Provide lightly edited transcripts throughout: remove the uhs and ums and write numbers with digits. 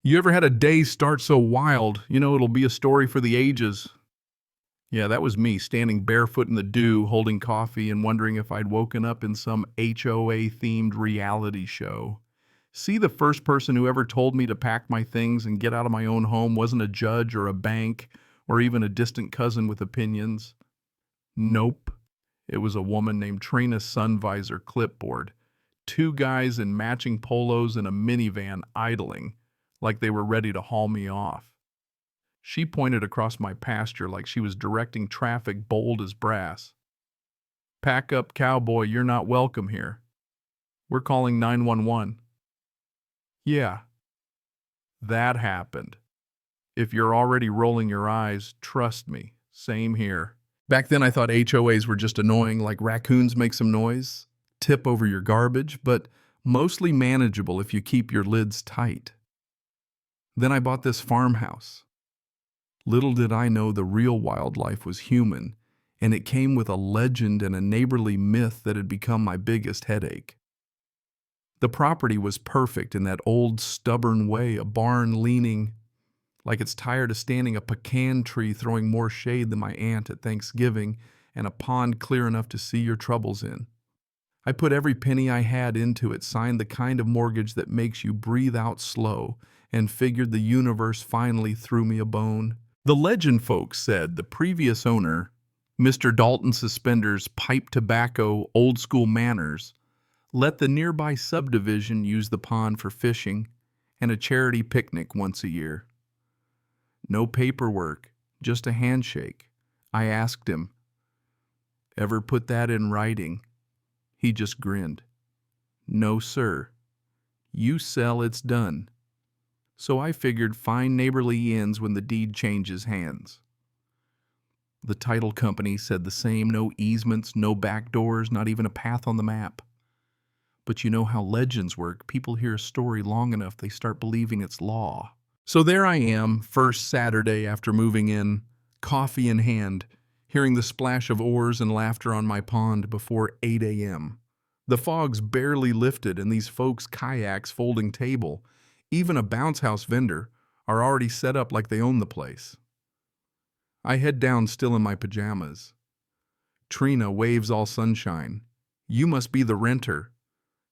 You ever had a day start so wild, it'll be a story for the ages? Yeah, that was me standing barefoot in the dew, holding coffee, and wondering if I'd woken up in some HOA themed reality show. See, the first person who ever told me to pack my things and get out of my own home wasn't a judge or a bank or even a distant cousin with opinions. Nope. It was a woman named Trina Sunvisor Clipboard. Two guys in matching polos in a minivan idling, like they were ready to haul me off. She pointed across my pasture like she was directing traffic bold as brass. "Pack up, cowboy, you're not welcome here. We're calling 911. Yeah, that happened. If you're already rolling your eyes, trust me, same here. Back then I thought HOAs were just annoying, like raccoons make some noise, tip over your garbage, but mostly manageable if you keep your lids tight. Then I bought this farmhouse. Little did I know the real wildlife was human, and it came with a legend and a neighborly myth that had become my biggest headache. The property was perfect in that old, stubborn way, a barn leaning like it's tired of standing a pecan tree throwing more shade than my aunt at Thanksgiving, and a pond clear enough to see your troubles in. I put every penny I had into it, signed the kind of mortgage that makes you breathe out slow, and figured the universe finally threw me a bone. The legend folks said the previous owner, Mr. Dalton Suspenders, pipe tobacco, old school manners, let the nearby subdivision use the pond for fishing and a charity picnic once a year. No paperwork, just a handshake. I asked him, "Ever put that in writing?" He just grinned. "No, sir. You sell, it's done." So I figured fine neighborly ends when the deed changes hands. The title company said the same, no easements, no back doors, not even a path on the map. But you know how legends work. People hear a story long enough, they start believing it's law. So there I am, first Saturday after moving in, coffee in hand, hearing the splash of oars and laughter on my pond before 8 a.m. The fog's barely lifted, and these folks' kayaks, folding table, even a bounce house vendor, are already set up like they own the place. I head down still in my pajamas. Trina waves all sunshine. "You must be the renter.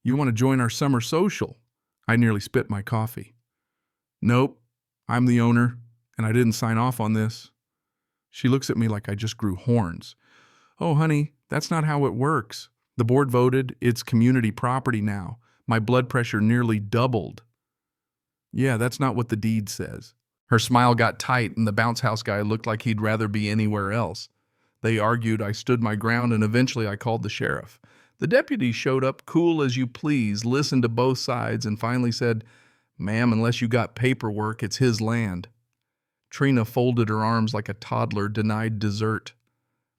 You want to join our summer social?" I nearly spit my coffee. "Nope, I'm the owner, and I didn't sign off on this." She looks at me like I just grew horns. "Oh, honey, that's not how it works. The board voted, it's community property now. My blood pressure nearly doubled." "Yeah, that's not what the deed says." Her smile got tight, and the bounce house guy looked like he'd rather be anywhere else. They argued, I stood my ground, and eventually I called the sheriff. The deputy showed up cool as you please, listened to both sides, and finally said, "Ma'am, unless you got paperwork, it's his land." Trina folded her arms like a toddler denied dessert.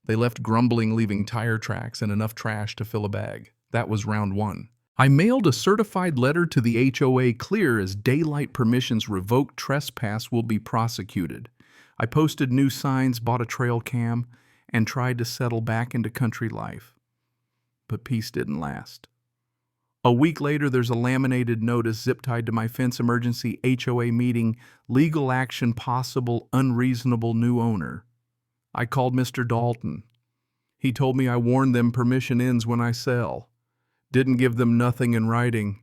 They left grumbling, leaving tire tracks and enough trash to fill a bag. That was round one. I mailed a certified letter to the HOA clear as daylight permissions revoked, trespass will be prosecuted. I posted new signs, bought a trail cam, and tried to settle back into country life. But peace didn't last. A week later, there's a laminated notice zip-tied to my fence: emergency HOA meeting, legal action possible, unreasonable new owner. I called Mr. Dalton. He told me I warned them permission ends when I sell. Didn't give them nothing in writing.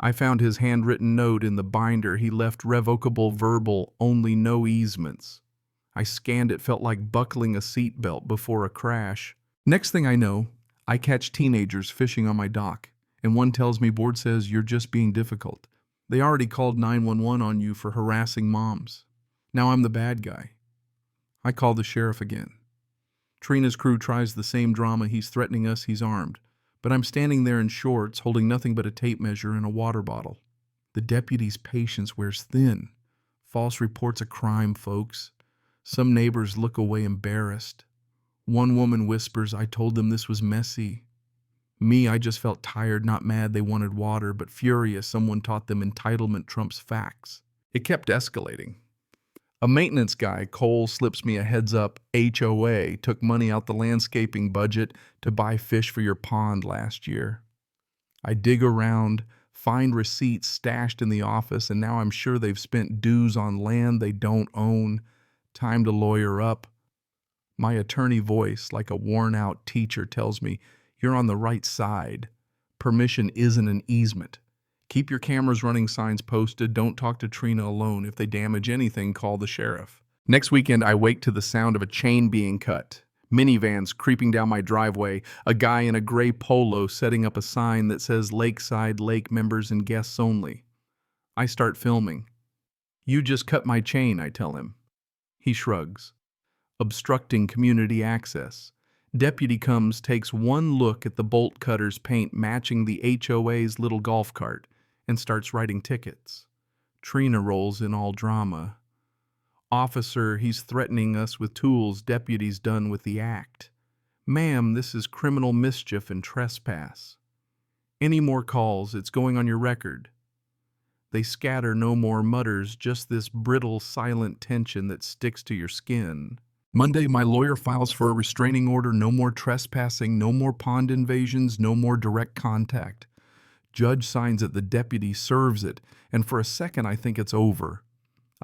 I found his handwritten note in the binder. He left revocable verbal, only no easements. I scanned it, felt like buckling a seatbelt before a crash. Next thing I know, I catch teenagers fishing on my dock, and one tells me, "Board says you're just being difficult. They already called 911 on you for harassing moms. Now I'm the bad guy." I call the sheriff again. Trina's crew tries the same drama. He's threatening us, he's armed. But I'm standing there in shorts, holding nothing but a tape measure and a water bottle. The deputy's patience wears thin. False reports a crime, folks. Some neighbors look away embarrassed. One woman whispers, "I told them this was messy." Me, I just felt tired, not mad they wanted water, but furious someone taught them entitlement trumps facts. It kept escalating. A maintenance guy, Cole, slips me a heads up. HOA took money out the landscaping budget to buy fish for your pond last year. I dig around, find receipts stashed in the office, and now I'm sure they've spent dues on land they don't own. Time to lawyer up. My attorney voice, like a worn-out teacher, tells me, "You're on the right side. Permission isn't an easement. Keep your cameras running signs posted. Don't talk to Trina alone. If they damage anything, call the sheriff." Next weekend, I wake to the sound of a chain being cut. Minivans creeping down my driveway, a guy in a gray polo setting up a sign that says Lakeside Lake members and guests only. I start filming. "You just cut my chain," I tell him. He shrugs. Obstructing community access. Deputy comes, takes one look at the bolt cutter's paint matching the HOA's little golf cart, and starts writing tickets. Trina rolls in all drama. "Officer, he's threatening us with tools. Deputy's done with the act." "Ma'am, this is criminal mischief and trespass." "Any more calls, it's going on your record." They scatter, no more mutters, just this brittle, silent tension that sticks to your skin. Monday, my lawyer files for a restraining order. No more trespassing, no more pond invasions, no more direct contact. Judge signs it, the deputy serves it, and for a second I think it's over.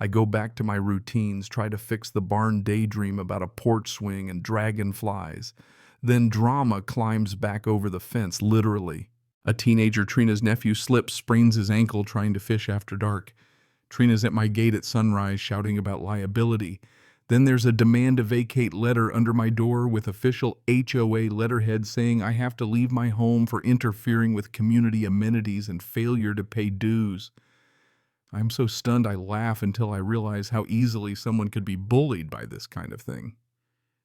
I go back to my routines, try to fix the barn daydream about a porch swing and dragonflies. Then drama climbs back over the fence, literally. A teenager, Trina's nephew, slips, sprains his ankle trying to fish after dark. Trina's at my gate at sunrise shouting about liability. Then there's a demand to vacate letter under my door with official HOA letterhead saying I have to leave my home for interfering with community amenities and failure to pay dues. I'm so stunned I laugh until I realize how easily someone could be bullied by this kind of thing.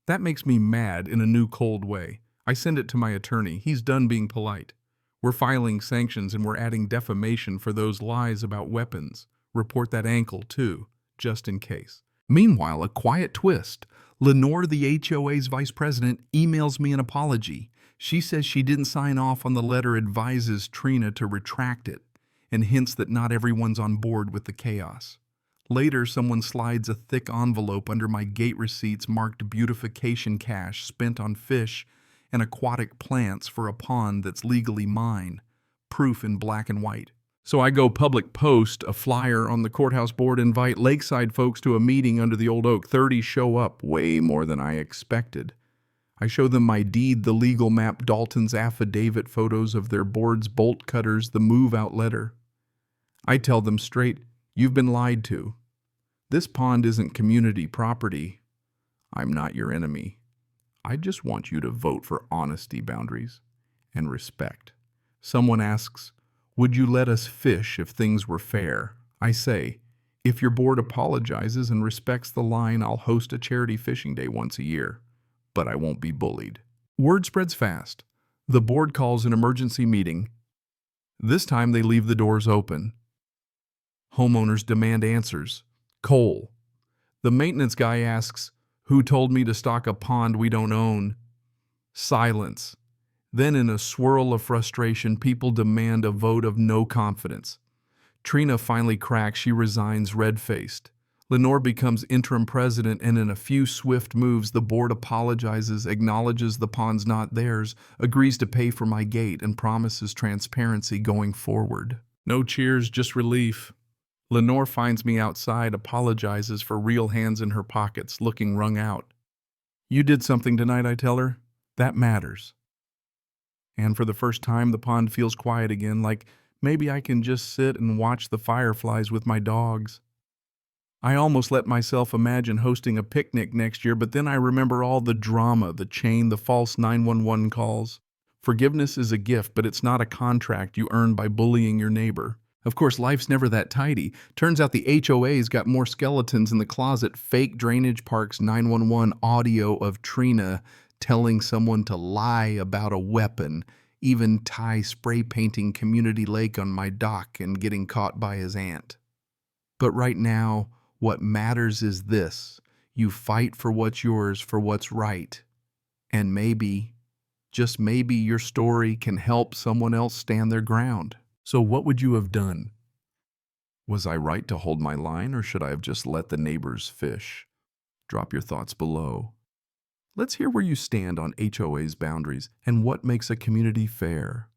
That makes me mad in a new cold way. I send it to my attorney. He's done being polite. We're filing sanctions and we're adding defamation for those lies about weapons. Report that ankle too, just in case. Meanwhile, a quiet twist. Lenore, the HOA's vice president, emails me an apology. She says she didn't sign off on the letter, advises Trina to retract it, and hints that not everyone's on board with the chaos. Later, someone slides a thick envelope under my gate receipts marked beautification cash spent on fish and aquatic plants for a pond that's legally mine. Proof in black and white. So I go public post a flyer on the courthouse board, invite Lakeside folks to a meeting under the old oak. 30 show up, way more than I expected. I show them my deed, the legal map, Dalton's affidavit, photos of their boards, bolt cutters, the move-out letter. I tell them straight, you've been lied to. This pond isn't community property. I'm not your enemy. I just want you to vote for honesty, boundaries, and respect. Someone asks, would you let us fish if things were fair? I say, if your board apologizes and respects the line, I'll host a charity fishing day once a year. But I won't be bullied. Word spreads fast. The board calls an emergency meeting. This time they leave the doors open. Homeowners demand answers. Coal. The maintenance guy asks, who told me to stock a pond we don't own? Silence. Then in a swirl of frustration, people demand a vote of no confidence. Trina finally cracks. She resigns red-faced. Lenore becomes interim president, and in a few swift moves, the board apologizes, acknowledges the pond's not theirs, agrees to pay for my gate, and promises transparency going forward. No cheers, just relief. Lenore finds me outside, apologizes for real hands in her pockets, looking wrung out. You did something tonight, I tell her. That matters. And for the first time, the pond feels quiet again, like maybe I can just sit and watch the fireflies with my dogs. I almost let myself imagine hosting a picnic next year, but then I remember all the drama, the chain, the false 911 calls. Forgiveness is a gift, but it's not a contract you earn by bullying your neighbor. Of course, life's never that tidy. Turns out the HOA's got more skeletons in the closet. Fake drainage parks, 911 audio of Trina telling someone to lie about a weapon, even Ty spray painting community lake on my dock and getting caught by his aunt. But right now, what matters is this. You fight for what's yours, for what's right. And maybe, just maybe, your story can help someone else stand their ground. So what would you have done? Was I right to hold my line, or should I have just let the neighbors fish? Drop your thoughts below. Let's hear where you stand on HOA's boundaries and what makes a community fair.